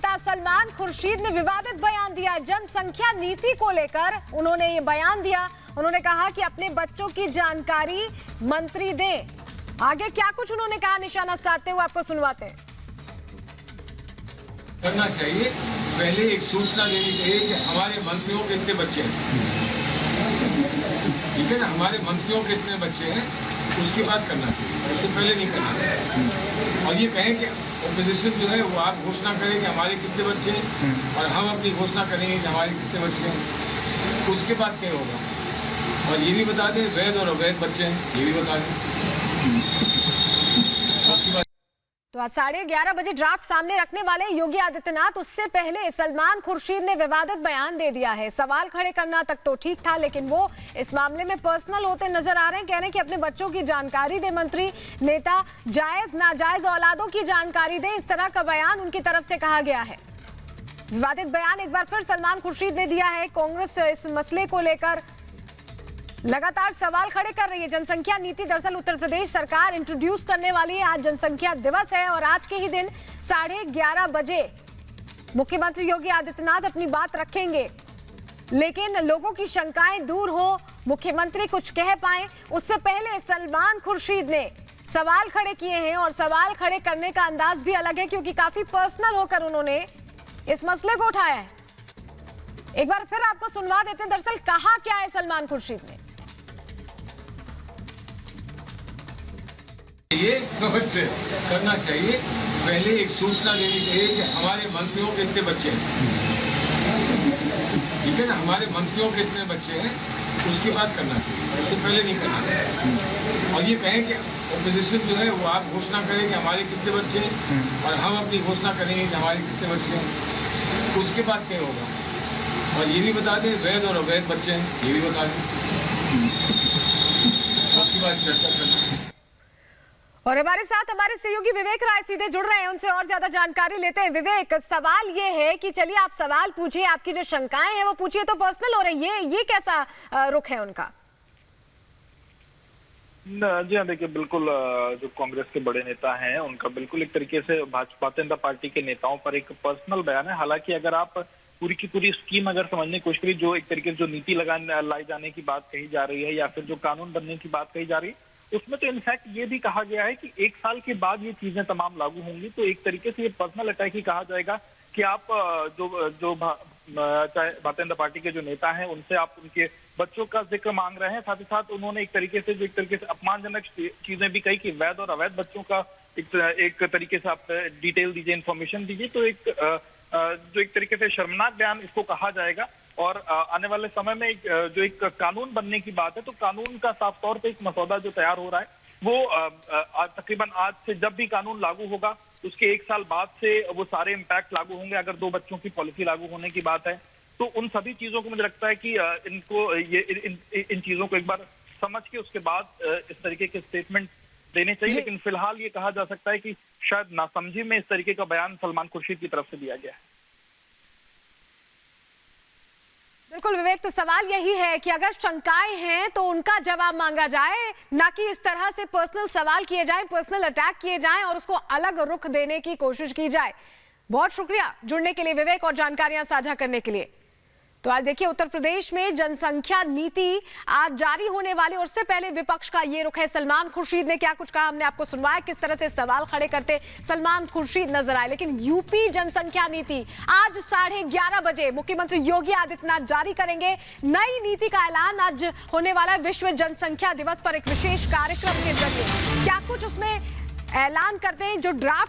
नेता सलमान खुर्शीद ने विवादित बयान दिया। जनसंख्या नीति को लेकर उन्होंने ये बयान दिया। उन्होंने कहा कि अपने बच्चों की जानकारी मंत्री दें। आगे क्या कुछ उन्होंने कहा, निशाना साधते हुए आपको सुनवाते हैं। करना चाहिए, पहले एक सूचना देनी चाहिए कि हमारे मंत्रियों के इतने बच्चे हैं, ठीक है ना, हमारे मंत्रियों के इतने बच्चे हैं, उसके बाद करना चाहिए, उससे पहले नहीं करना चाहिए। और ये कहें कि ऑपोजिशन जो है वो आप घोषणा करें कि हमारे कितने बच्चे हैं और हम अपनी घोषणा करेंगे कि हमारे कितने बच्चे हैं, उसके बाद क्या होगा। और ये भी बता दें वैध और अवैध बच्चे हैं, ये भी बता दें। उसके बाद तो आज 11:30 बजे ड्राफ्ट सामने रखने वाले योगी आदित्यनाथ, उससे पहले सलमान खुर्शीद ने विवादित बयान दे दिया है। सवाल खड़े करना तक तो ठीक था, लेकिन वो इस मामले में पर्सनल होते नजर आ रहे हैं। कह रहे हैं कि अपने बच्चों की जानकारी दे मंत्री नेता, जायज नाजायज औलादों की जानकारी दे, इस तरह का बयान उनकी तरफ से कहा गया है। विवादित बयान एक बार फिर सलमान खुर्शीद ने दिया है। कांग्रेस इस मसले को लेकर लगातार सवाल खड़े कर रही है। जनसंख्या नीति दरअसल उत्तर प्रदेश सरकार इंट्रोड्यूस करने वाली है। आज जनसंख्या दिवस है और आज के ही दिन 11:30 बजे मुख्यमंत्री योगी आदित्यनाथ अपनी बात रखेंगे, लेकिन लोगों की शंकाएं दूर हो, मुख्यमंत्री कुछ कह पाए, उससे पहले सलमान खुर्शीद ने सवाल खड़े किए हैं। और सवाल खड़े करने का अंदाज भी अलग है, क्योंकि काफी पर्सनल होकर उन्होंने इस मसले को उठाया है। एक बार फिर आपको सुनवा देते हैं दरअसल कहा क्या है सलमान खुर्शीद ने। ये करना चाहिए, पहले एक सूचना देनी चाहिए कि हमारे मंत्रियों के इतने बच्चे हैं, ठीक है ना, हमारे मंत्रियों के इतने बच्चे हैं, उसके बाद करना चाहिए, उससे पहले नहीं करना चाहिए। और ये कहें कि ऑपोजिशन जो है वो आप घोषणा करें कि हमारे कितने बच्चे हैं और हम अपनी घोषणा करेंगे कि हमारे कितने बच्चे हैं, उसके बाद क्या होगा। और ये भी बता दें वैध और अवैध बच्चे हैं, ये भी बता दें, उसके बाद चर्चा करना। और हमारे साथ हमारे सहयोगी विवेक राय सीधे जुड़ रहे हैं, उनसे और ज्यादा जानकारी लेते हैं। विवेक, सवाल ये है कि चलिए आप सवाल पूछिए, आपकी जो शंकाएं हैं वो पूछिए, तो पर्सनल हो रही है, ये कैसा रुख है उनका? जी हाँ, देखिए बिल्कुल जो कांग्रेस के बड़े नेता हैं उनका बिल्कुल एक तरीके से भारतीय जनता पार्टी के नेताओं पर एक पर्सनल बयान है। हालांकि अगर आप पूरी की पूरी स्कीम अगर समझने की कोशिश करिए, जो एक तरीके से जो नीति लाई जाने की बात कही जा रही है या फिर जो कानून बनने की बात कही जा रही है, उसमें तो इनफैक्ट ये भी कहा गया है कि 1 साल के बाद ये चीजें तमाम लागू होंगी। तो एक तरीके से ये पर्सनल अटैक ही कहा जाएगा कि आप जो भारतीय जनता पार्टी के जो नेता हैं उनसे आप उनके बच्चों का जिक्र मांग रहे हैं। साथ ही साथ उन्होंने एक तरीके से अपमानजनक चीजें भी कही कि वैध और अवैध बच्चों का एक तरीके से आप डिटेल दीजिए, इन्फॉर्मेशन दीजिए। तो जो एक तरीके से शर्मनाक बयान इसको कहा जाएगा। और आने वाले समय में जो एक कानून बनने की बात है, तो कानून का साफ तौर पे एक मसौदा जो तैयार हो रहा है वो तकरीबन आज से जब भी कानून लागू होगा उसके 1 साल बाद से वो सारे इम्पैक्ट लागू होंगे। अगर 2 बच्चों की पॉलिसी लागू होने की बात है तो उन सभी चीजों को मुझे लगता है कि इन चीजों को एक बार समझ के उसके बाद इस तरीके के स्टेटमेंट देने चाहिए। लेकिन फिलहाल ये कहा जा सकता है कि शायद नासमझी में इस तरीके का बयान सलमान खुर्शीद की तरफ से दिया गया है। बिल्कुल विवेक, तो सवाल यही है कि अगर शंकाएं हैं तो उनका जवाब मांगा जाए, ना कि इस तरह से पर्सनल सवाल किए जाएं, पर्सनल अटैक किए जाएं और उसको अलग रुख देने की कोशिश की जाए। बहुत शुक्रिया जुड़ने के लिए विवेक और जानकारियां साझा करने के लिए। तो आज देखिए उत्तर प्रदेश में जनसंख्या नीति आज जारी होने वाली, और उससे पहले विपक्ष का ये रुख है। सलमान खुर्शीद ने क्या कुछ कहा हमने आपको सुनवाया, किस तरह से सवाल खड़े करते सलमान खुर्शीद नजर आए। लेकिन यूपी जनसंख्या नीति आज 11:30 बजे मुख्यमंत्री योगी आदित्यनाथ जारी करेंगे। नई नीति का ऐलान आज होने वाला है विश्व जनसंख्या दिवस पर एक विशेष कार्यक्रम के जरिए। क्या कुछ उसमें ऐलान करते हैं, जो ड्राफ्ट